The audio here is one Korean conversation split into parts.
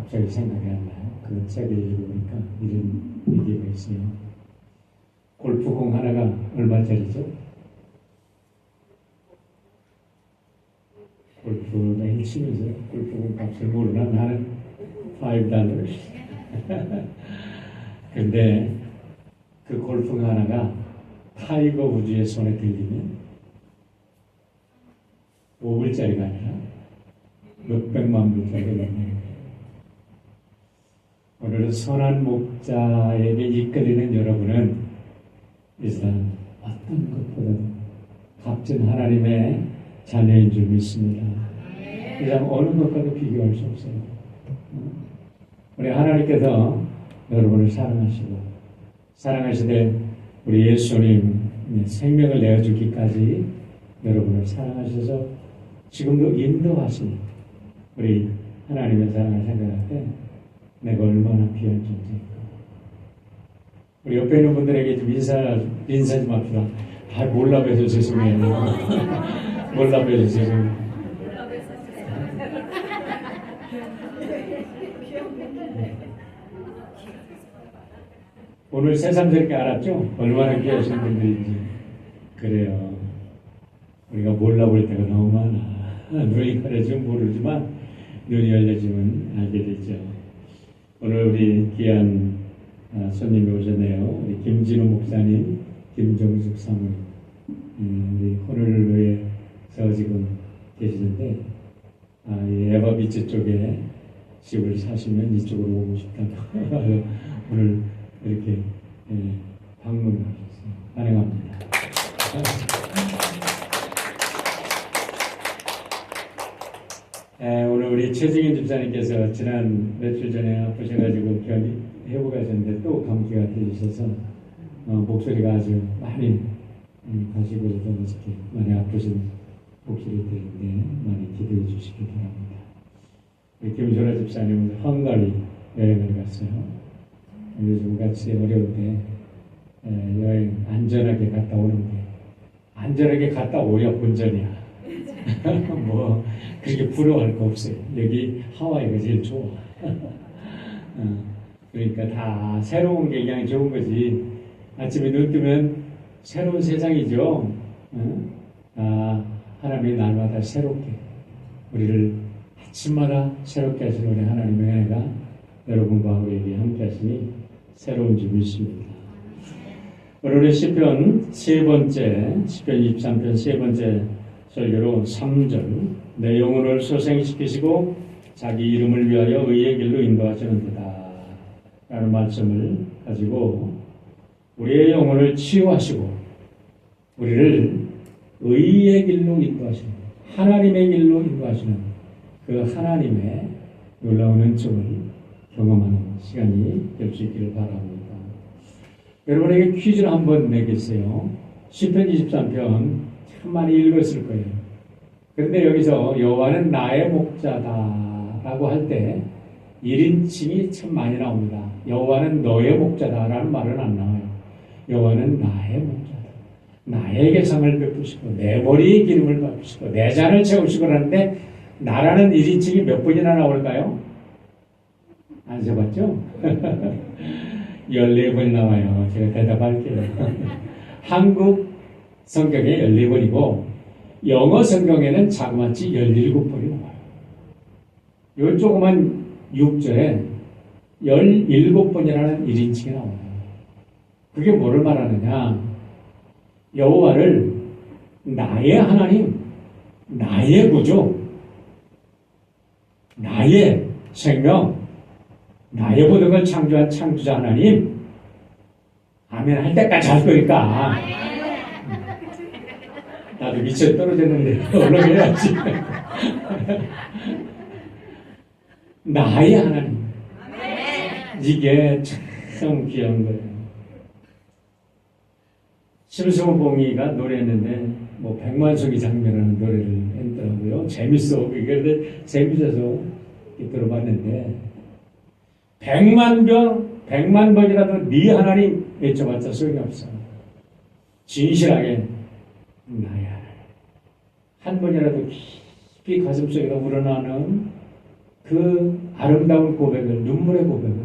갑자기 생각이 안 나요. 그 책을 읽어보니까 이런 얘기가 있어요. 골프공 하나가 얼마짜리죠? 골프 매일 치면서 골프공 값을 모르나? 나는 $5. 근데 그 골프공 하나가 타이거 우즈의 손에 들리면 5불짜리가 아니라 몇백만 불짜리가 있는 거예요. 오늘은 선한 목자에게 이끌리는 여러분은 이 사람 어떤 것보다도 값진 하나님의 자녀인 줄 믿습니다. 이 사람 어느 것과도 비교할 수 없어요. 우리 하나님께서 여러분을 사랑하시되 우리 예수님 생명을 내어주기까지 여러분을 사랑하셔서 지금도 인도하시는 우리 하나님의 사랑을 생각할 때 내가 얼마나 귀한 존재인가. 우리 옆에 있는 분들에게 좀 인사 좀 합시다. 몰라 뵈서 죄송해요. 몰라 뵈서 죄송해요. 오늘 새삼스럽게 알았죠? 얼마나 귀하신 분들인지. 그래요. 우리가 몰라볼 때가 너무 많아. 눈이 가려지면 모르지만 눈이 열려지면 알게 되죠. 오늘 우리 귀한 손님이 오셨네요. 우리 김진우 목사님, 김정숙 사모님, 우리 호놀룰루에서 지금 계시는데 이 에버비치 쪽에 집을 사시면 이쪽으로 오고 싶다고 오늘 이렇게 방문을 하셨어요. 환영합니다. 오늘 우리 최승인 집사님께서 지난 며칠 전에 아프셔가지고 회복 하셨는데 또 감기가 들리셔서 목소리가 아주 많이 가시고 좀 어떻게 많이 아프신 목소리들인데 많이 기대해 주시기 바랍니다. 우리 김소라 집사님은 헝가리 여행을 갔어요. 요즘 같이 어려울 때 여행 안전하게 갔다 오는데 안전하게 갔다 오야 본전이야. 뭐 그렇게 부러워할 거 없어요. 여기 하와이가 제일 좋아. 그러니까 다 새로운 게 그냥 좋은 거지. 아침에 눈 뜨면 새로운 세상이죠. 하나님이 날마다 새롭게 우리를 아침마다 새롭게 하시는 우리 하나님의 은혜가 여러분과 우리에게 함께 하시니 새로운 줄 믿습니다. 오늘의 시편 23편 세 번째 설교로 3절 내 영혼을 소생시키시고 자기 이름을 위하여 의의 길로 인도하시는도다 라는 말씀을 가지고 우리의 영혼을 치유하시고 우리를 의의 길로 인도하시는 하나님의 길로 인도하시는 그 하나님의 놀라운 은총을 경험하는 시간이 될 수 있기를 바랍니다. 여러분에게 퀴즈를 한번 내겠어요. 시편 23편 참 많이 읽었을 거예요. 그런데 여기서 여호와는 나의 목자다라고 할 때 1인칭이 참 많이 나옵니다. 여호와는 너의 목자다라는 말은 안 나와요. 여호와는 나의 목자다. 나에게 상을 베푸시고 내 머리에 기름을 바르시고 내 잔을 채우시고 하는데 나라는 1인칭이 몇 번이나 나올까요? 안 써봤죠? 14번이 나와요. 제가 대답할게요. 한국 성경에 14번이고 영어 성경에는 자그마치 17번이 나와요. 요 조그만 6절에 17번이라는 1인칭이 나와요. 그게 뭐를 말하느냐? 여호와를 나의 하나님, 나의 구주, 나의 생명, 나의 모든 걸 창조한 창조자 하나님, 아멘 할 때까지 할 거니까. 나도 미쳐 떨어졌는데 얼른 해야지. 나의 하나님. 이게 참 귀한 거예요. 심수봉이가 노래했는데 뭐 백만송이 장면이라는 노래를 했더라고요. 재밌어. 이게 재밌어서 들어봤는데 100만 번이라도 네 하나님 외쳐봤자 소용이 없어. 진실하게 나의 하나님. 한 번이라도 깊이 가슴속에서 우러나는 그 아름다운 고백을, 눈물의 고백을,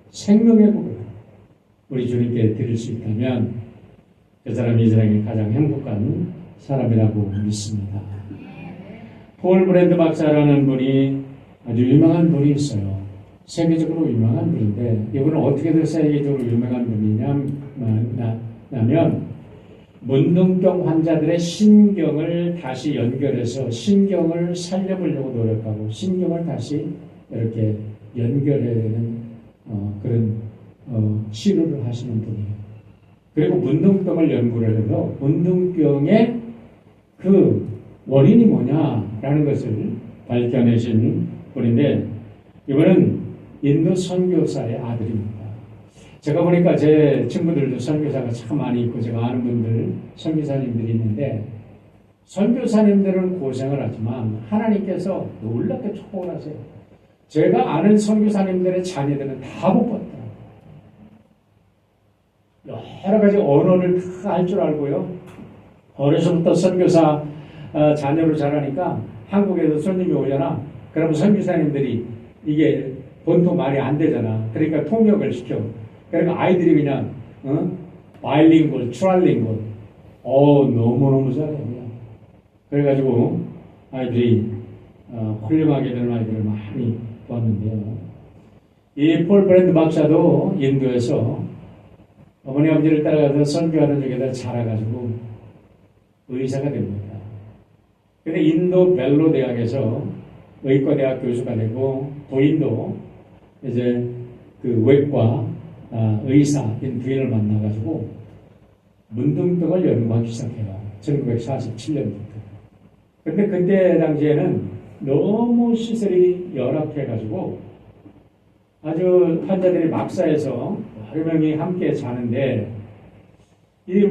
생명의 고백을 우리 주님께 드릴 수 있다면 그 사람이 이 세상에 가장 행복한 사람이라고 믿습니다. 폴 브랜드 박사라는 분이 아주 유명한 분이 있어요. 세계적으로 유명한 분인데 이분은 어떻게 세계적으로 유명한 분이냐면 문둥병 환자들의 신경을 다시 연결해서 신경을 살려보려고 노력하고 신경을 다시 이렇게 연결해내는 그런 치료를 하시는 분이에요. 그리고 문둥병을 연구를 해서 문둥병의 그 원인이 뭐냐라는 것을 밝혀내신 분인데 이번은 인도 선교사의 아들입니다. 제가 보니까 제 친구들도 선교사가 참 많이 있고 제가 아는 분들 선교사님들이 있는데 선교사님들은 고생을 하지만 하나님께서 놀랍게 초월하세요. 제가 아는 선교사님들의 자녀들은 다 못 봤다. 여러 가지 언어를 다 할 줄 알고요. 어려서부터 선교사 자녀로 자라니까 한국에서 손님이 오잖아. 그러면 선교사님들이 이게 본토 말이 안 되잖아. 그러니까 통역을 시켜. 그러니까 아이들이 그냥 바이링골, 트라이링골 너무너무 잘해. 그냥. 그래가지고 아이들이 훌륭하게 되는 아이들을 많이 봤는데요. 이 폴 브랜드 박사도 인도에서 어머니 아버지를 따라가서 선교하는 중에다 자라가지고 의사가 됩니다. 근데 인도 벨로 대학에서 의과대학 교수가 되고 부인도 이제 그 외과 의사인 부인을 만나가지고 문둥병을 연구하기 시작해요. 1947년부터. 근데 그때 당시에는 너무 시설이 열악해가지고 아주 환자들이 막사에서 여러 명이 함께 자는데 이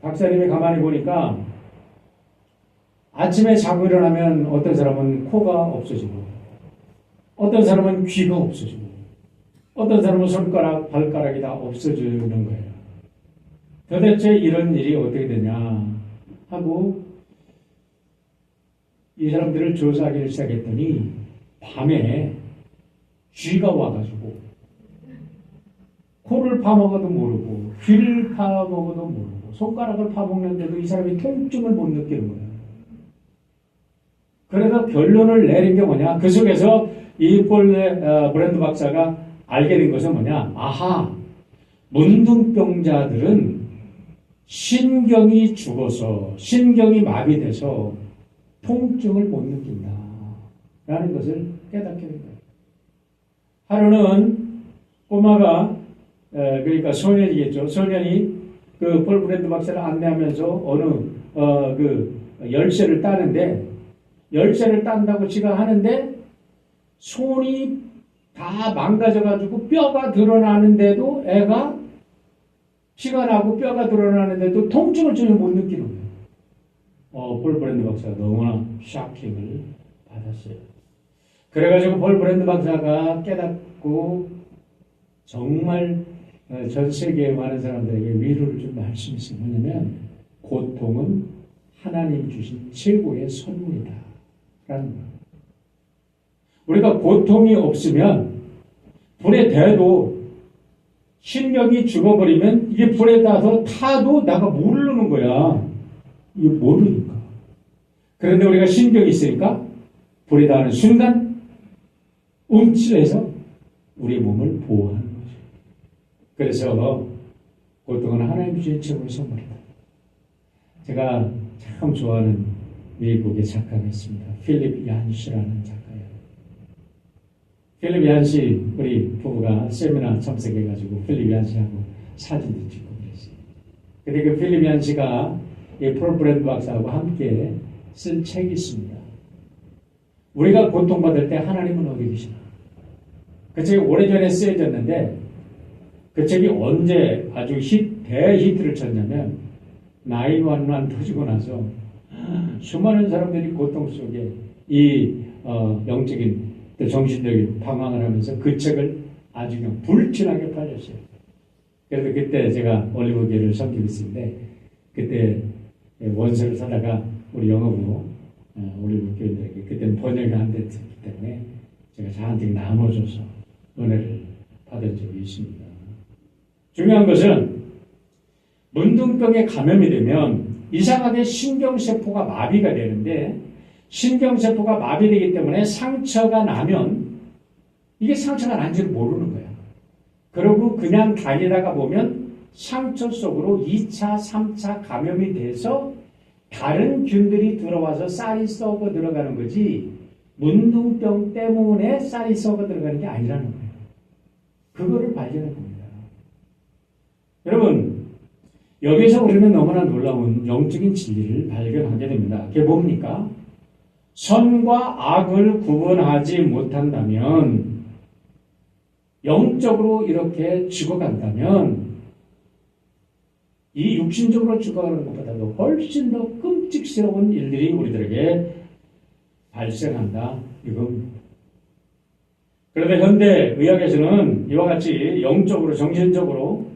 박사님이 가만히 보니까 아침에 자고 일어나면 어떤 사람은 코가 없어지고 어떤 사람은 귀가 없어지고 어떤 사람은 손가락, 발가락이 다 없어지는 거예요. 도대체 이런 일이 어떻게 되냐 하고 이 사람들을 조사하기 시작했더니 밤에 쥐가 와가지고 코를 파먹어도 모르고 귀를 파먹어도 모르고 손가락을 파먹는데도 이 사람이 통증을 못 느끼는 거예요. 그래서 결론을 내린 게 뭐냐? 그 속에서 이 폴 브랜드 박사가 알게 된 것은 뭐냐? 아하, 문둥병자들은 신경이 죽어서 신경이 마비돼서 통증을 못 느낀다 라는 것을 깨닫게 된 거예요. 하루는 꼬마가 그러니까 소년이겠죠. 소년이 그 폴 브랜드 박사를 안내하면서 어느 그 열쇠를 따는데 열쇠를 딴다고 지가 하는데 손이 다 망가져가지고 뼈가 드러나는데도 애가 피가 나고 뼈가 드러나는데도 통증을 전혀 못 느끼는 거예요. 폴 브랜드 박사가 너무나 쇼킹을 받았어요. 그래가지고 폴 브랜드 박사가 깨닫고 정말 전 세계의 많은 사람들에게 위로를 준 말씀이 있어요. 뭐냐면 고통은 하나님 주신 최고의 선물이다 라는 거예요. 우리가 고통이 없으면 불에 대도 신경이 죽어버리면 이게 불에 닿아서 타도 나가 모르는 거야. 이거 모르니까. 그런데 우리가 신경이 있으니까 불에 닿는 순간 움찔해서 우리 몸을 보호하는 거죠. 그래서 고통은 하나님 주신 최고의 선물이다. 제가 참 좋아하는 미국의 작가가 있습니다. 필립 얀시라는 작가예요. 필립 얀시 우리 부부가 세미나 참석해가지고 필립 얀시하고 사진도 찍고 그랬어요. 근데 그 필립 얀시가 이 폴 브랜드 박사하고 함께 쓴 책이 있습니다. 우리가 고통받을 때 하나님은 어디 계시나? 그 책이 오래전에 쓰여졌는데 그 책이 언제 아주 대히트를 쳤냐면 911 터지고 나서 수많은 사람들이 고통 속에 이 영적인 정신적인 방황을 하면서 그 책을 아주 그냥 불친하게 팔렸어요. 그래서 그때 제가 올리브교회를 섬기고 있었는데 그때 원서를 사다가 우리 영어부로 올리브교회들에게 그때는 번역이 안 됐기 때문에 제가 저한테 나눠줘서 은혜를 받은 적이 있습니다. 중요한 것은 문둥병에 감염이 되면 이상하게 신경세포가 마비가 되는데 신경세포가 마비되기 때문에 상처가 나면 이게 상처가 난지를 모르는 거야. 그러고 그냥 다니다가 보면 상처 속으로 2차, 3차 감염이 돼서 다른 균들이 들어와서 쌀이 썩어 들어가는 거지 문둥병 때문에 쌀이 썩어 들어가는 게 아니라는 거예요. 그거를 발견해 봅니다. 여러분, 여기서 우리는 너무나 놀라운 영적인 진리를 발견하게 됩니다. 그게 뭡니까? 선과 악을 구분하지 못한다면, 영적으로 이렇게 죽어간다면, 이 육신적으로 죽어가는 것보다도 훨씬 더 끔찍스러운 일들이 우리들에게 발생한다 이겁니다. 그런데 현대 의학에서는 이와 같이 영적으로 정신적으로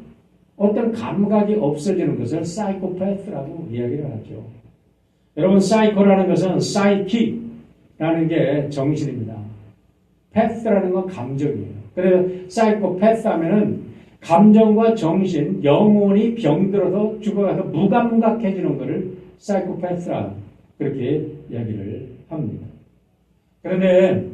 어떤 감각이 없어지는 것을 사이코패스라고 이야기를 하죠. 여러분, 사이코라는 것은 사이키라는 게 정신입니다. 패스라는 건 감정이에요. 그래서 사이코패스 하면은 감정과 정신, 영혼이 병들어서 죽어가서 무감각해지는 것을 사이코패스라 그렇게 이야기를 합니다. 그런데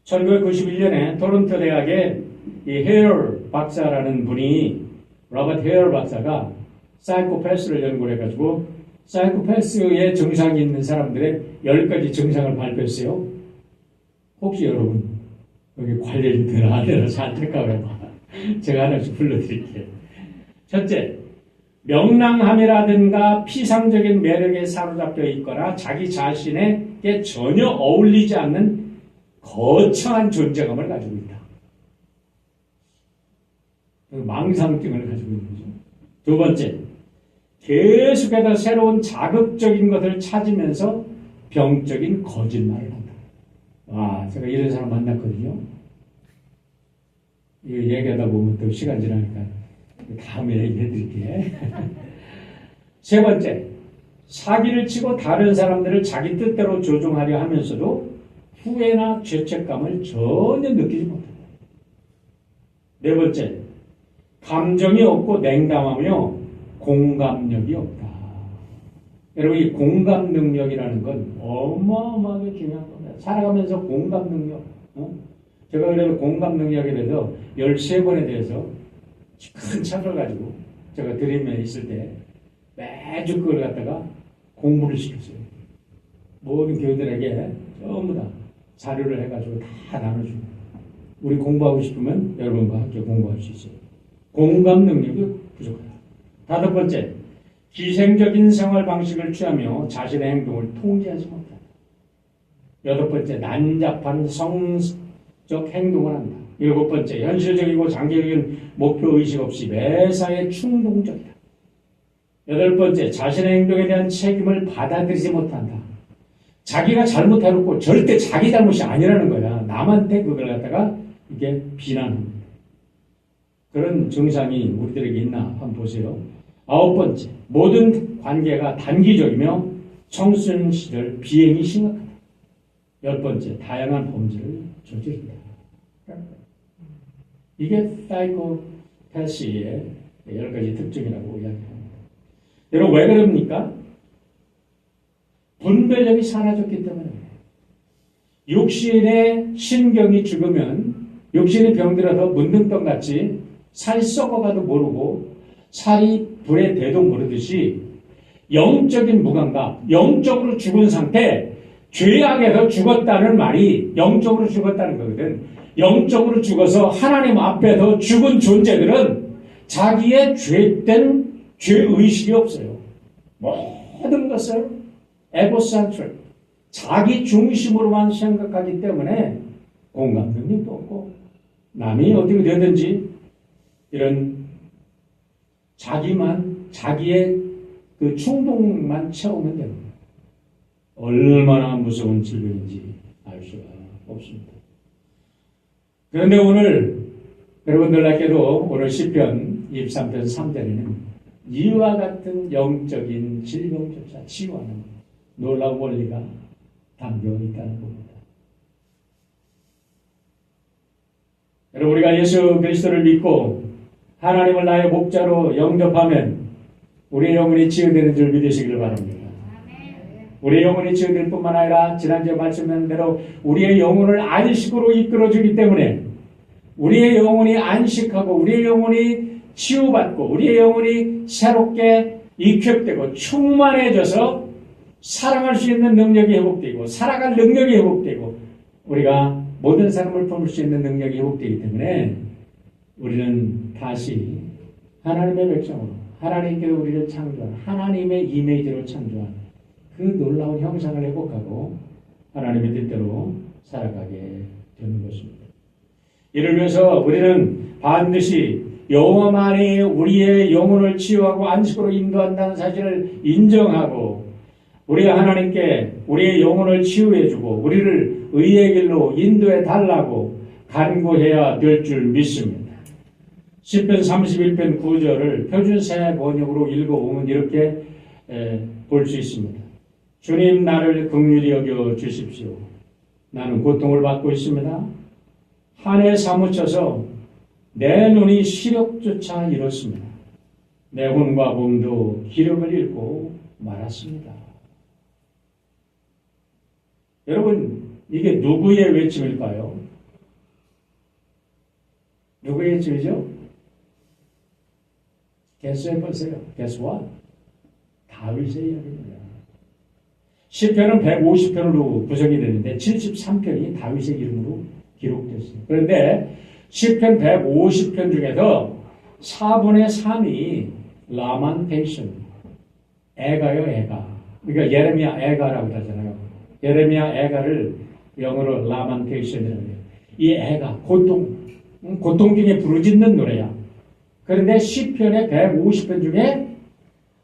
1991년에 토론토 대학의 이 헤어 박사라는 분이 로버트 헤어 박사가 사이코패스를 연구를 해가지고 사이코패스의 증상이 있는 사람들의 10가지 증상을 발표했어요. 혹시 여러분 여기 관련이 되나 안 되나 잘 될까요? 제가 하나씩 불러드릴게요. 첫째, 명랑함이라든가 피상적인 매력에 사로잡혀 있거나 자기 자신에게 전혀 어울리지 않는 거창한 존재감을 가지고 있다. 망상증을 가지고 있는 거죠. 두 번째, 계속해서 새로운 자극적인 것을 찾으면서 병적인 거짓말을 한다. 와, 제가 이런 사람 만났거든요. 이거 얘기하다 보면 또 시간 지나니까 다음에 얘기해 드릴게요. 세 번째, 사기를 치고 다른 사람들을 자기 뜻대로 조종하려 하면서도 후회나 죄책감을 전혀 느끼지 못한다. 네 번째, 감정이 없고 냉담하며 공감력이 없다. 여러분, 이 공감 능력이라는 건 어마어마하게 중요한 겁니다. 살아가면서 공감 능력. 제가 그래서 공감 능력에 대해서 13번에 대해서 큰 책을 가지고 제가 드림에 있을 때 매주 그걸 갖다가 공부를 시켰어요. 모든 교인들에게 전부 다 자료를 해가지고 다 나눠주고 우리 공부하고 싶으면 여러분과 함께 공부할 수 있어요. 공감 능력이 부족하다. 다섯 번째, 기생적인 생활 방식을 취하며 자신의 행동을 통제하지 못한다. 여덟 번째, 난잡한 성적 행동을 한다. 일곱 번째, 현실적이고 장기적인 목표의식 없이 매사에 충동적이다. 여덟 번째, 자신의 행동에 대한 책임을 받아들이지 못한다. 자기가 잘못해놓고 절대 자기 잘못이 아니라는 거야. 남한테 그걸 갖다가 이게 비난합니다. 그런 증상이 우리들에게 있나 한번 보세요. 아홉 번째, 모든 관계가 단기적이며 청소년 시절 비행이 심각하다. 열 번째, 다양한 범죄를 저지른다. 이게 사이코패스의 10가지 특징이라고 이야기합니다. 여러분, 왜 그럽니까? 분별력이 사라졌기 때문에 육신의 신경이 죽으면 육신이 병들어서 문둥병 같이 살이 썩어가도 모르고 살이 불에 대도 모르듯이 영적인 무감각, 영적으로 죽은 상태, 죄악에서 죽었다는 말이 영적으로 죽었다는 거거든. 영적으로 죽어서 하나님 앞에서 죽은 존재들은 자기의 죄된 죄의식이 없어요. 모든 것을 에고센트릭, 자기 중심으로만 생각하기 때문에 공감 능력도 없고 남이 어떻게 되든지 이런 자기의 그 충동만 채우면 됩니다. 얼마나 무서운 질병인지 알 수가 없습니다. 그런데 오늘 여러분들에게도 오늘 시편 23편 3절에는 이와 같은 영적인 질병조차 치유하는 놀라운 원리가 담겨 있다는 겁니다. 여러분, 우리가 예수 그리스도를 믿고 하나님을 나의 목자로 영접하면 우리의 영혼이 치유되는 줄 믿으시길 바랍니다. 우리의 영혼이 치유될 뿐만 아니라 지난주에 말씀한 대로 우리의 영혼을 안식으로 이끌어주기 때문에 우리의 영혼이 안식하고 우리의 영혼이 치유받고 우리의 영혼이 새롭게 익혔되고 충만해져서 사랑할 수 있는 능력이 회복되고 살아갈 능력이 회복되고 우리가 모든 사람을 품을 수 있는 능력이 회복되기 때문에 우리는 다시 하나님의 백성으로 하나님께서 우리를 창조한 하나님의 이미지로 창조한 그 놀라운 형상을 회복하고 하나님의 뜻대로 살아가게 되는 것입니다. 이를 위해서 우리는 반드시 여호와만이 우리의 영혼을 치유하고 안식으로 인도한다는 사실을 인정하고 우리가 하나님께 우리의 영혼을 치유해주고 우리를 의의 길로 인도해 달라고 간구해야 될 줄 믿습니다. 시편 31편 9절을 표준새 번역으로 읽어보면 이렇게 볼 수 있습니다. 주님 나를 긍휼히 여겨 주십시오. 나는 고통을 받고 있습니다. 한 해 사무쳐서 내 눈이 시력조차 잃었습니다. 내 혼과 몸도 기력을 잃고 말았습니다. 여러분, 이게 누구의 외침일까요? 누구의 외침이죠? 개수해보세요. Guess what? 다윗의 이야기입니다. 시편은 150편으로 구성이 되는데 73편이 다윗의 이름으로 기록됐어요. 그런데 시편 150편 중에서 4분의 3이 라만테이션, 애가요, 애가. 그러니까 예레미야 애가라고 하잖아요. 예레미야 애가를 영어로 라만테이션이라고 해요. 이 애가 고통 중에 부르짖는 노래야. 그런데 시편의 150편 중에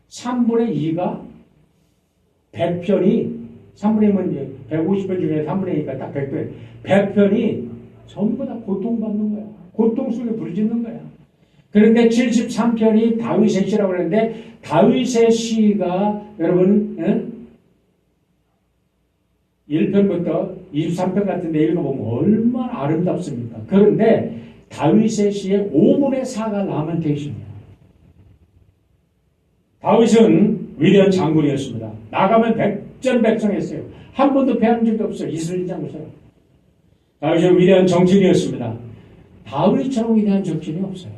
3분의 2가 100편이 3분의 2면 150편 중에 3분의 2가 딱 100편. 100편이 전부 다 고통받는 거야. 고통 속에 부르짖는 거야. 그런데 73편이 다윗의 시라고 그러는데 다윗의 시가 여러분 1편부터 23편 같은데 읽어보면 얼마나 아름답습니까? 그런데 다윗의 시의 5분의 4가 라멘테이션이야. 다윗은 위대한 장군이었습니다. 나가면 백전백승했어요. 한 번도 패한 적이 없어요. 이스라엘 장군처럼. 다윗은 위대한 정치인이었습니다. 다윗처럼 위대한 정치인이 없어요.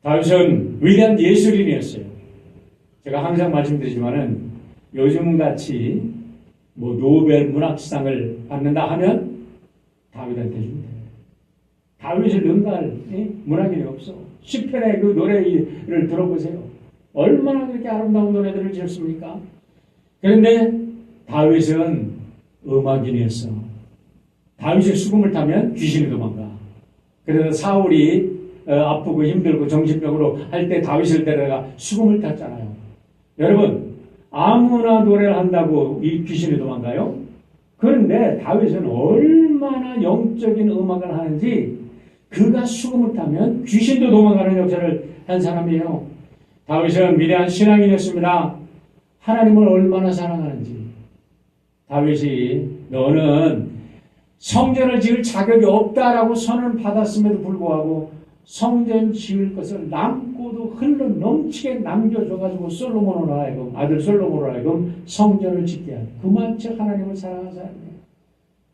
다윗은 위대한 예술인이었어요. 제가 항상 말씀드리지만은 요즘같이 노벨 문학상을 받는다 하면 다윗한테 줍니다. 다윗을 능가할 문학인이 없어. 시편의 그 노래를 들어보세요. 얼마나 그렇게 아름다운 노래들을 지었습니까? 그런데 다윗은 음악인이었어. 다윗이 수금을 타면 귀신이 도망가. 그래서 사울이 아프고 힘들고 정신병으로 할 때 다윗을 데려가 수금을 탔잖아요. 여러분, 아무나 노래를 한다고 이 귀신이 도망가요? 그런데 다윗은 얼마나 영적인 음악을 하는지 그가 수금을 타면 귀신도 도망가는 역사를 한 사람이에요. 다윗은 위대한 신앙인이었습니다. 하나님을 얼마나 사랑하는지. 다윗이 너는 성전을 지을 자격이 없다라고 선언을 받았음에도 불구하고 성전 지을 것을 남고도 흘러 넘치게 남겨줘가지고 솔로몬으로 하여금 아들 솔로몬으로 하여금 성전을 짓게 한 그만치 하나님을 사랑한 사람이에요.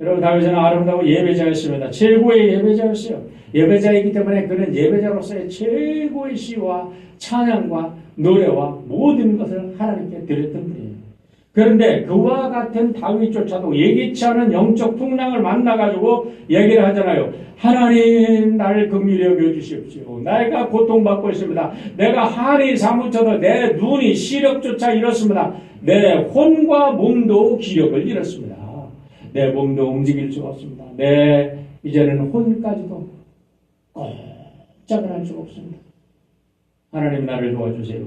여러분 다윗은 아름다운 예배자였습니다. 최고의 예배자였어요. 예배자이기 때문에 그는 예배자로서의 최고의 시와 찬양과 노래와 모든 것을 하나님께 드렸던 분이에요. 그런데 그와 같은 다윗조차도 예기치 않은 영적 풍랑을 만나가지고 얘기를 하잖아요. 하나님 나를 긍휼히 여겨주십시오. 내가 고통받고 있습니다. 내가 한이 사무쳐도 내 눈이 시력조차 잃었습니다. 내 혼과 몸도 기력을 잃었습니다. 내 몸도 움직일 수가 없습니다. 이제는 혼까지도 꼼짝을 할 수가 없습니다. 하나님 나를 도와주세요.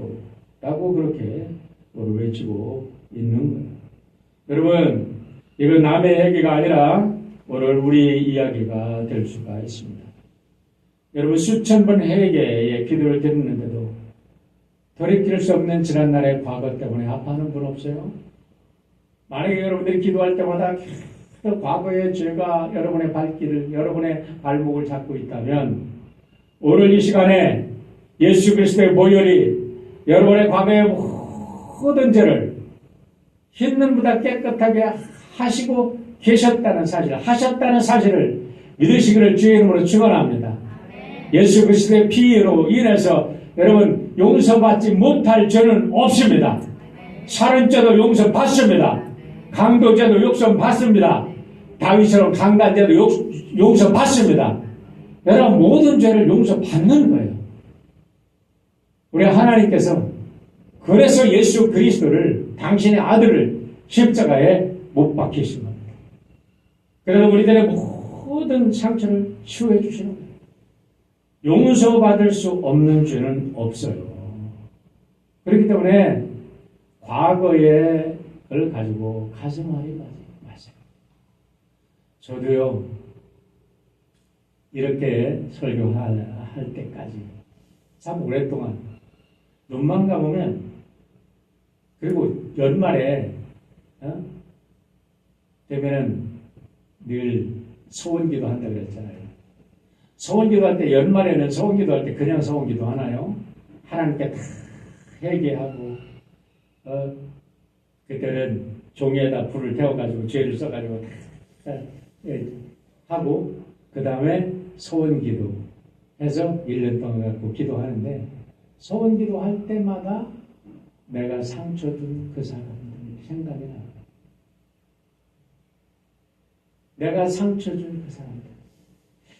라고 그렇게 외치고 있는 거예요. 여러분, 이건 남의 얘기가 아니라 오늘 우리의 이야기가 될 수가 있습니다. 여러분, 수천 번 회개의 기도를 드렸는데도 돌이킬 수 없는 지난날의 과거 때문에 아파하는 분 없어요? 만약에 여러분들이 기도할 때마다 또 과거의 죄가 여러분의 발길을, 여러분의 발목을 잡고 있다면 오늘 이 시간에 예수 그리스도의 보혈이 여러분의 과거의 모든 죄를 흰눈보다 깨끗하게 하시고 계셨다는 사실, 하셨다는 사실을 믿으시기를 주의 이름으로 축원합니다. 예수 그리스도의 피로 인해서 여러분 용서받지 못할 죄는 없습니다. 살인죄도 용서받습니다. 강도죄도 용서받습니다. 다윗처럼 강간죄도 용서받습니다. 여러분 모든 죄를 용서받는 거예요. 우리 하나님께서 그래서 예수 그리스도를 당신의 아들을 십자가에 못 박히신 겁니다. 그래서 우리들의 모든 상처를 치유해 주시는 거예요. 용서받을 수 없는 죄는 없어요. 그렇기 때문에 과거의 걸 가지고 가슴앓이 마세요. 저도요, 이렇게 설교할 때까지 참 오랫동안 눈만 감으면, 그리고 연말에 되면은 늘 소원기도 한다 그랬잖아요. 소원기도 할 때, 연말에는 소원기도 할 때 그냥 소원기도 하나요? 하나님께 다 회개하고 그때는 종이에다 불을 태워가지고 죄를 써가지고 다 하고 그 다음에 소원기도 해서 1년 동안 갖고 기도하는데, 소원기도 할 때마다 내가 상처 준 그 사람들이 생각이 나요. 내가 상처 준 그 사람들,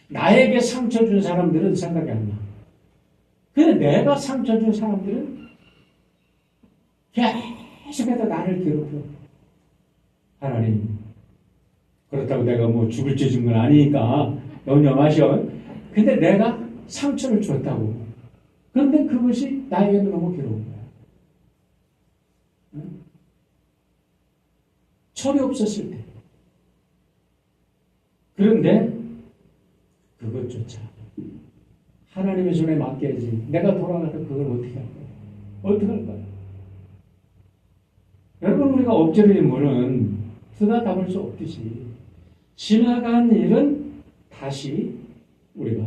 나에게 상처 준 사람들은 생각이 안 나. 근데 내가 상처 준 사람들은 계속해서 나를 괴롭혀. 하나님, 그렇다고 내가 뭐 죽을 죄 진 건 아니니까 염려 마셔. 근데 내가 상처를 줬다고. 그런데 그것이 나에게 너무 괴로운 거야. 철이 없었을 때. 그런데 그것조차 하나님의 손에 맡겨야지. 내가 돌아가서 그걸 어떻게 할 거야? 어떻게 할 거야? 여러분, 우리가 엎드리는 문은 쓰다 담을 수 없듯이 지나간 일은 다시 우리가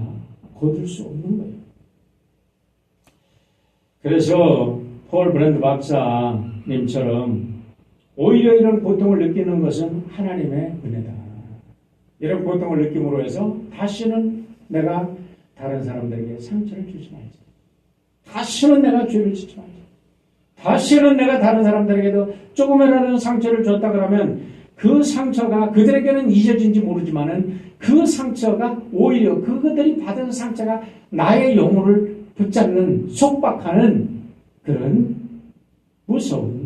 거둘 수 없는 거예요. 그래서 폴 브랜드 박사님처럼 오히려 이런 고통을 느끼는 것은 하나님의 은혜다. 이런 고통을 느낌으로 해서 다시는 내가 다른 사람들에게 상처를 주지 말자. 다시는 내가 죄를 짓지 말자. 다시는 내가 다른 사람들에게도 조금이라도 상처를 줬다 그러면 그 상처가 그들에게는 잊어진지 모르지만은 그 상처가 오히려 그들이 받은 상처가 나의 영혼을 붙잡는 속박하는 그런 무서운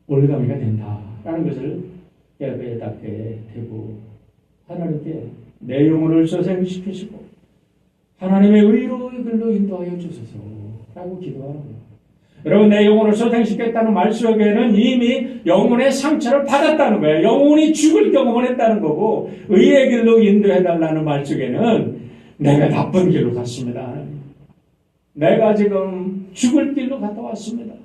올가미가 된다라는 것을 깨닫게 되고, 하나님께 내 영혼을 소생시키시고 하나님의 의로의 길로 인도하여 주소서라고 기도하고, 여러분, 내 영혼을 소생시켰다는 말 속에는 이미 영혼의 상처를 받았다는 거예요. 영혼이 죽을 경험을 했다는 거고, 의의 길로 인도해달라는 말 속에는 내가 나쁜 길로 갔습니다. 내가 지금 죽을 길로 갔다 왔습니다.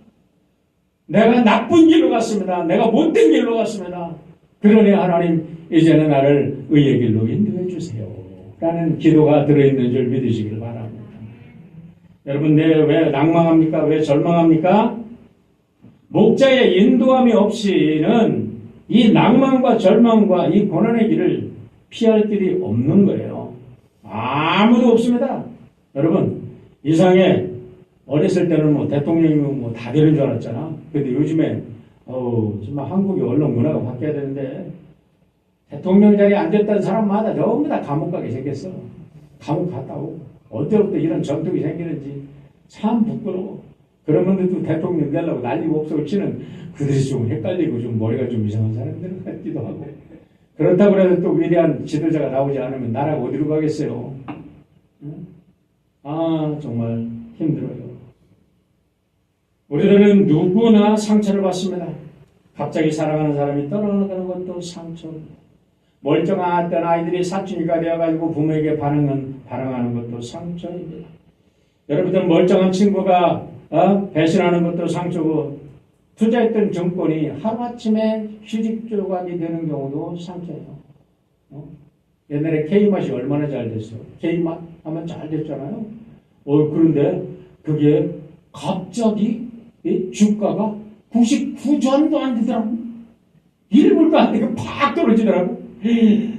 내가 나쁜 길로 갔습니다. 내가 못된 길로 갔습니다. 그러니 하나님, 이제는 나를 의의 길로 인도해 주세요 라는 기도가 들어있는 줄 믿으시길 바랍니다. 여러분, 왜 낭망합니까? 왜 절망합니까? 목자의 인도함이 없이는 이 낭만과 절망과 이 고난의 길을 피할 길이 없는 거예요. 아무도 없습니다. 여러분, 이상에 어렸을 때는 뭐 대통령이면 뭐 다 되는 줄 알았잖아. 근데 요즘에 정말 한국의 언론 문화가 바뀌어야 되는데, 대통령 자리에 앉았던 사람마다 전부 다 감옥 가게 생겼어. 감옥 갔다 오고. 어때부터 이런 전통이 생기는지 참 부끄러워. 그러면 또 대통령 되려고 난리 목소리 치는 그들이 좀 헷갈리고 좀 머리가 좀 이상한 사람들 같기도 하고. 그렇다고 해서 또 위대한 지도자가 나오지 않으면 나라가 어디로 가겠어요? 아, 정말 힘들어요. 우리들은 누구나 상처를 받습니다. 갑자기 사랑하는 사람이 떠나가는 것도 상처입니다. 멀쩡했던 아이들이 사춘기가 되어가지고 부모에게 반항하는 것도 상처입니다. 여러분들 멀쩡한 친구가 배신하는 것도 상처고, 투자했던 증권이 하루아침에 휴직 조각이 되는 경우도 상처예요. 옛날에 K맛이 얼마나 잘 됐어. K맛 하면 잘 됐잖아요. 그런데 그게 갑자기 주가가 99전도 안 되더라고. 1불도 안 되고 팍 떨어지더라고.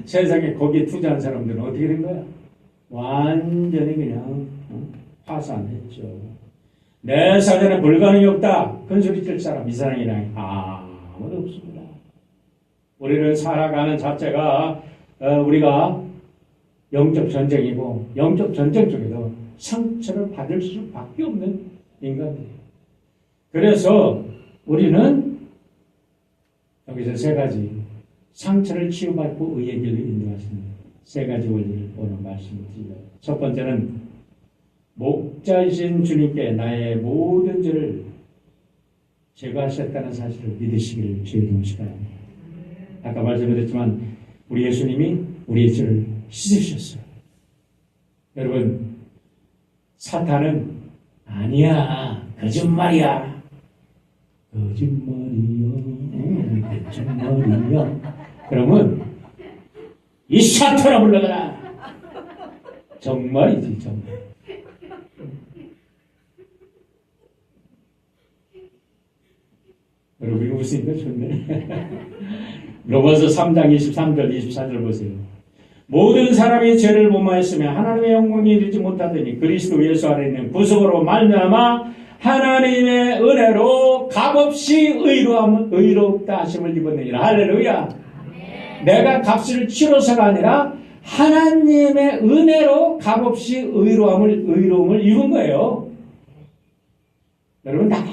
세상에 거기에 투자한 사람들은 어떻게 된 거야? 완전히 그냥 파산했죠. 내 사전에 불가능이 없다. 큰 소리 칠 사람 이 사람이랑 아무도 없습니다. 우리를 살아가는 자체가 우리가 영적 전쟁이고 영적 전쟁 쪽에도 상처를 받을 수밖에 없는 인간이에요. 그래서 우리는 여기서 세 가지 상처를 치유받고 의의 길로 인도하시는 세 가지 원리를 오늘 말씀을 드려요. 첫 번째는 목자이신 주님께 나의 모든 죄를 제거하셨다는 사실을 믿으시기를 주의 동시 바랍니다. 아까 말씀드렸지만 우리 예수님이 우리의 죄를 씻으셨어요. 여러분, 사탄은 아니야, 거짓말이야. 거짓말이야. 그러면 이 사탄아 불러가라. 정말이지, 정말. 여러분, 이거 웃으니까 좋네. 로마서 3장 23절, 24절 보세요. 모든 사람이 죄를 범하였으며 하나님의 영광에 이르지 못하더니 그리스도 예수 안에 있는 구속으로 말미암아 하나님의 은혜로 값없이 의롭다 하심을 입었느니라. 할렐루야. 내가 값을 치러서가 아니라 하나님의 은혜로 값없이 의로움을 이룬 거예요. 여러분, 다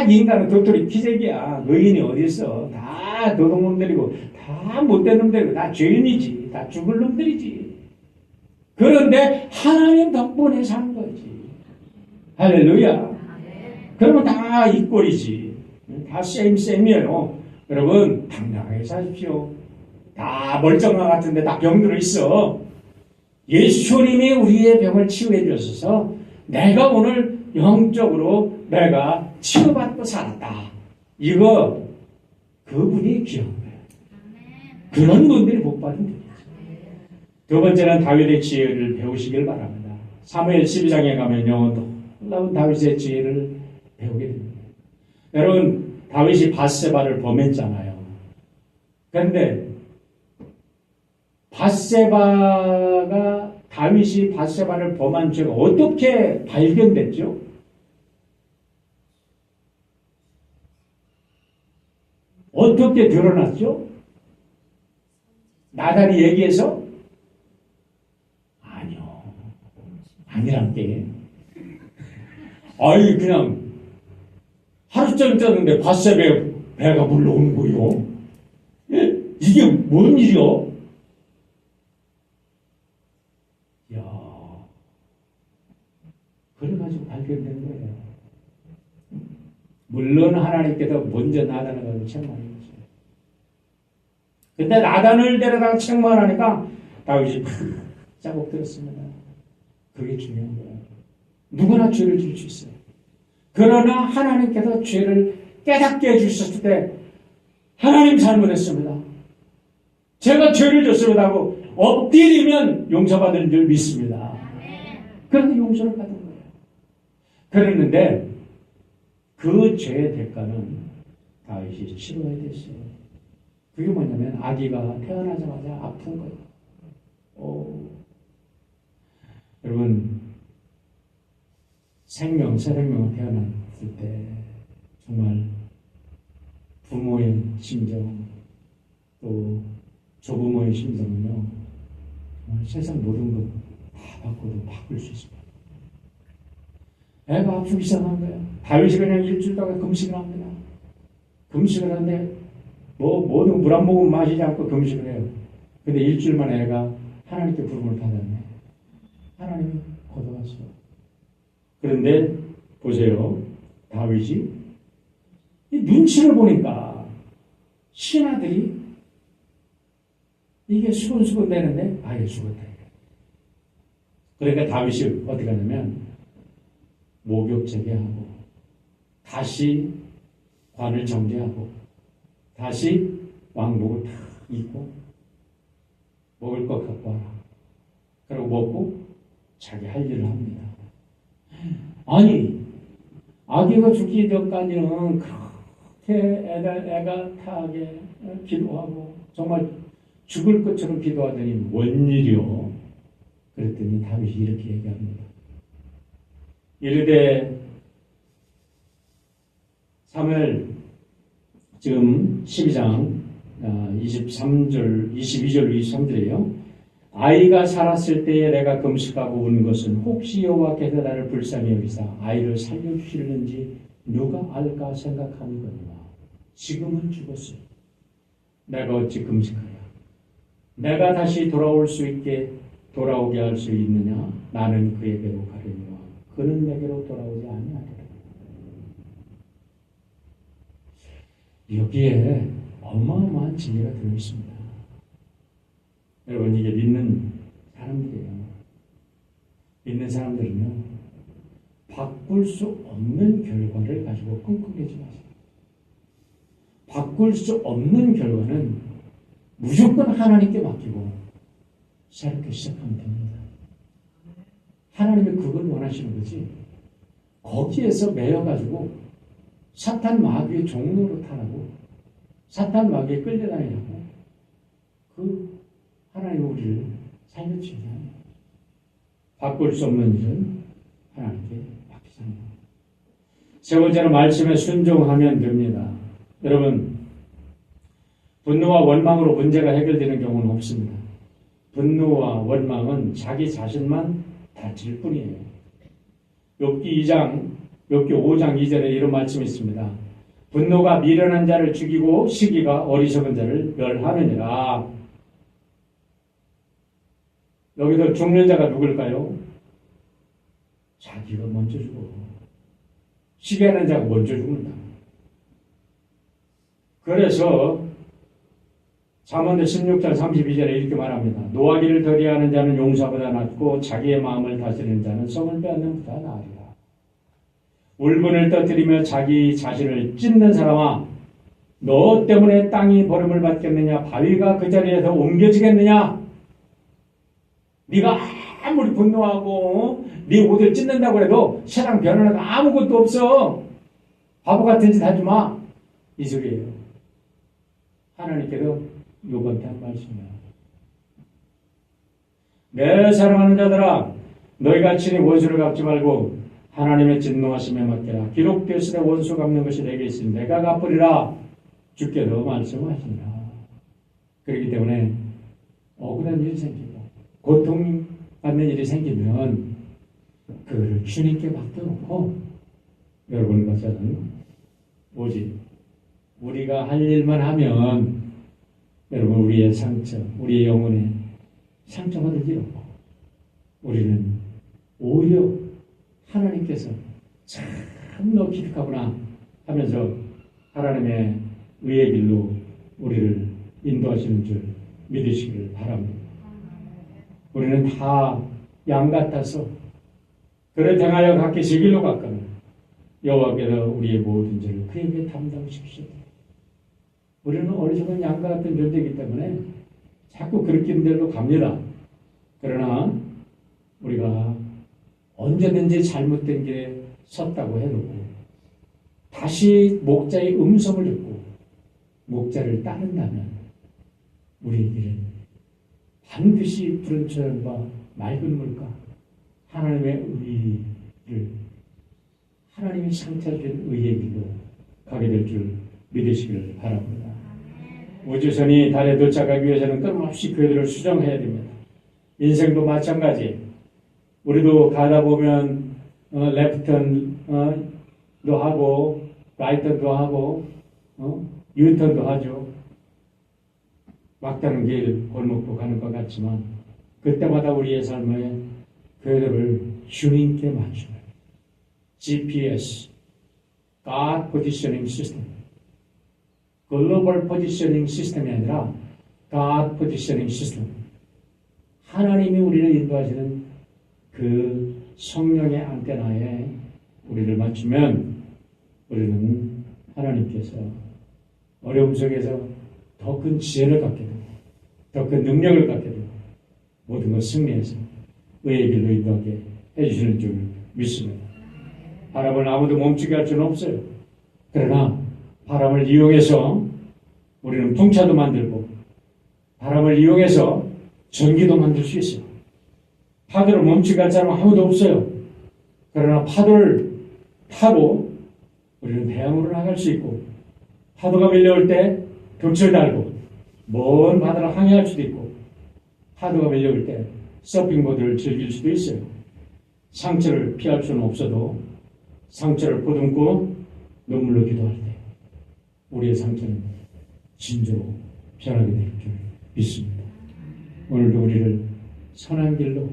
인간은 도토리 키재기야. 의인이 어디 있어? 다 도둑놈들이고 다 못된 놈들이고 다 죄인이지. 다 죽을 놈들이지. 그런데 하나님 덕분에 사는 거지. 할렐루야. 그러면 다 이 꼴이지. 다 쌤이에요. 여러분, 당당하게 사십시오. 다 멀쩡한 같은데 다 병들어 있어. 예수님이 우리의 병을 치유해 주셔서 내가 오늘 영적으로 내가 치유받고 살았다. 이거 그분이 귀한 거예요. 그런 분들이 복 받은 분이죠. 두 번째는 다윗의 지혜를 배우시길 바랍니다. 사무엘 12장에 가면요, 놀라운 다윗의 지혜를 배우게 됩니다. 여러분, 다윗이 밧세바를 범했잖아요. 그런데 다윗이 밧세바를 범한 죄가 어떻게 발견됐죠? 어떻게 드러났죠? 나단이 얘기해서? 아니요. 아니란 게. 그냥 하루쯤 쪘는데 밧세바에 배가 물러오는 거요. 이게 뭔 일이요? 그래가지고 발견된 거예요. 물론 하나님께서 먼저 나단을 가지고 책망했죠. 근데 나단을 데려다가 책망하니까 다윗이 자국 들었습니다. 그게 중요한 거예요. 누구나 죄를 질 수 있어요. 그러나 하나님께서 죄를 깨닫게 해주셨을 때 하나님 잘못했습니다. 제가 죄를 졌습니다 하고 엎드리면 용서받을 줄 믿습니다. 그런데 용서를 받은 거예요. 그랬는데 그 죄의 대가는 다윗이 치러야 됐어요. 그게 뭐냐면 아기가 태어나자마자 아픈 거예요. 여러분, 새 생명이 태어났을 때 정말 부모의 심정 또 조부모의 심정은요, 정말 세상 모든 것 다 바꿔도 바꿀 수 있습니다. 애가 아프기 시작한 거예요. 다윗이 그냥 일주일 동안 금식을 합니다. 금식을 하는데 모든 물 한 모금 마시지 않고 금식을 해요. 근데 일주일 만에 애가 하나님께 부름을 받았네. 하나님이 걷어갔어요. 그런데 보세요. 다윗이 이 눈치를 보니까 신하들이 이게 수근수근 되는데 아예 죽었다. 그러니까 다윗이 어떻게 하냐면 목욕 재개하고 다시 관을 정리하고 다시 왕복을 다 입고 먹을 것 갖고 와라. 그리고 먹고 자기 할 일을 합니다. 아니, 아기가 죽기 전까지는 그렇게 애가 타하게 기도하고 정말 죽을 것처럼 기도하더니 뭔 일이요? 그랬더니 다윗이 이렇게 얘기합니다. 이르되 사무엘 지금 12장 23절, 22절, 23절이에요. 아이가 살았을 때에 내가 금식하고 운 것은 혹시 여호와께서 나를 불쌍히 여기사 아이를 살려주실는지 누가 알까 생각하니거니와 지금은 죽었어요. 내가 어찌 금식하랴? 내가 다시 돌아오게 할 수 있느냐? 나는 그에게로 가려니와 그는 내게로 돌아오지 아니하리라. 여기에 어마어마한 진리가 들어있습니다. 여러분, 이게 믿는 사람들이에요. 믿는 사람들은요, 바꿀 수 없는 결과를 가지고 끙끙대지 마세요. 바꿀 수 없는 결과는 무조건 하나님께 맡기고 새롭게 시작하면 됩니다. 하나님이 그걸 원하시는 거지. 거기에서 매여가지고 사탄 마귀의 종로로 타라고, 사탄 마귀에 끌려다니라고, 하나님이 우리를 살려주잖아요. 바꿀 수 없는 일은 하나님께 맡기잖아요. 세 번째로 말씀에 순종하면 됩니다. 여러분, 분노와 원망으로 문제가 해결되는 경우는 없습니다. 분노와 원망은 자기 자신만 다칠 뿐이에요. 욥기 5장 2절에 이런 말씀이 있습니다. 분노가 미련한 자를 죽이고 시기가 어리석은 자를 멸하느니라. 여기서 죽는 자가 누굴까요? 자기가 먼저 죽어. 시기하는 자가 먼저 죽는다. 그래서 잠언 16장 32절에 이렇게 말합니다. 노하기를 더디하는 자는 용사보다 낫고 자기의 마음을 다스리는 자는 성을 빼앗는 보다 나으리라. 울분을 떠뜨리며 자기 자신을 찢는 사람아, 너 때문에 땅이 버림을 받겠느냐? 바위가 그 자리에서 옮겨지겠느냐? 네가 아무리 분노하고 네 옷을 찢는다고 해도 세상 변화는 아무것도 없어. 바보 같은 짓 하지 마. 이 소리예요. 하나님께서 요번에 한 말씀이야. 내 사랑하는 자들아, 너희가 친히 원수를 갚지 말고 하나님의 진노하심에 맡기라. 기록되었으되 원수 갚는 것이 내게 있으니 내가 갚으리라. 주께서 말씀하시니라. 그렇기 때문에 억울한 일이 생기고 고통받는 일이 생기면 그를 주님께 맡겨놓고 여러분 것은 오직 우리가 할 일만 하면 여러분 우리의 상처, 우리의 영혼에 상처받을 일 없고 우리는 오히려 하나님께서 참너 기특하구나 하면서 하나님의 의의 길로 우리를 인도하시는 줄 믿으시기를 바랍니다. 우리는 다 양 같아서 그를 향하여 각기 제 길로 갔거늘 여호와께서 우리의 모든 죄를 그에게 담당시키셨다. 우리는 어리석은 양과 같은 존재이기 때문에 자꾸 그릇긴 대로 갑니다. 그러나 우리가 언제든지 잘못된 길에 섰다고 해놓고 다시 목자의 음성을 듣고 목자를 따른다면 우리의 길은 반드시 푸른 초연과 맑은 물과 하나님의 의를 하나님이 상처준 의의 길로 가게 될 줄 믿으시기를 바랍니다. 우주선이 달에 도착하기 위해서는 끊임없이 궤도를 수정해야 됩니다. 인생도 마찬가지. 우리도 가다 보면 레프턴도 하고 라이턴도 하고 유턴도 하죠. 막다른 길 골목도 가는 것 같지만 그때마다 우리의 삶의 궤도를 주님께 맞추는 GPS, God Positioning System, Global Positioning System이 아니라 God Positioning System, 하나님이 우리를 인도하시는 그 성령의 안테나에 우리를 맞추면 우리는 하나님께서 어려움 속에서 더 큰 지혜를 갖게 되고 더 큰 능력을 갖게 되고 모든 것 승리해서 의의 길로 인도하게 해주시는 줄 믿습니다. 바람을 아무도 멈추게 할 수는 없어요. 그러나 바람을 이용해서 우리는 풍차도 만들고 바람을 이용해서 전기도 만들 수 있어요. 파도를 멈추게 할 사람은 아무도 없어요. 그러나 파도를 타고 우리는 대양으로 나갈 수 있고 파도가 밀려올 때 돛을 달고 먼 바다를 항해할 수도 있고 파도가 밀려올 때 서핑보드를 즐길 수도 있어요. 상처를 피할 수는 없어도 상처를 보듬고 눈물로 기도할 때 우리의 상처는 진주로 변하게 될 줄 믿습니다. 오늘도 우리를 선한 길로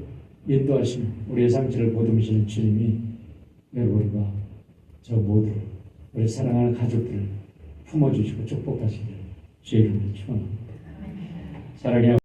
인도하시는 우리의 상처를 보듬으시는 주님이 여러분과 저 모두 우리 사랑하는 가족들을 품어주시고 축복하시기를 주의 이름으로 축원합니다. 사랑해요.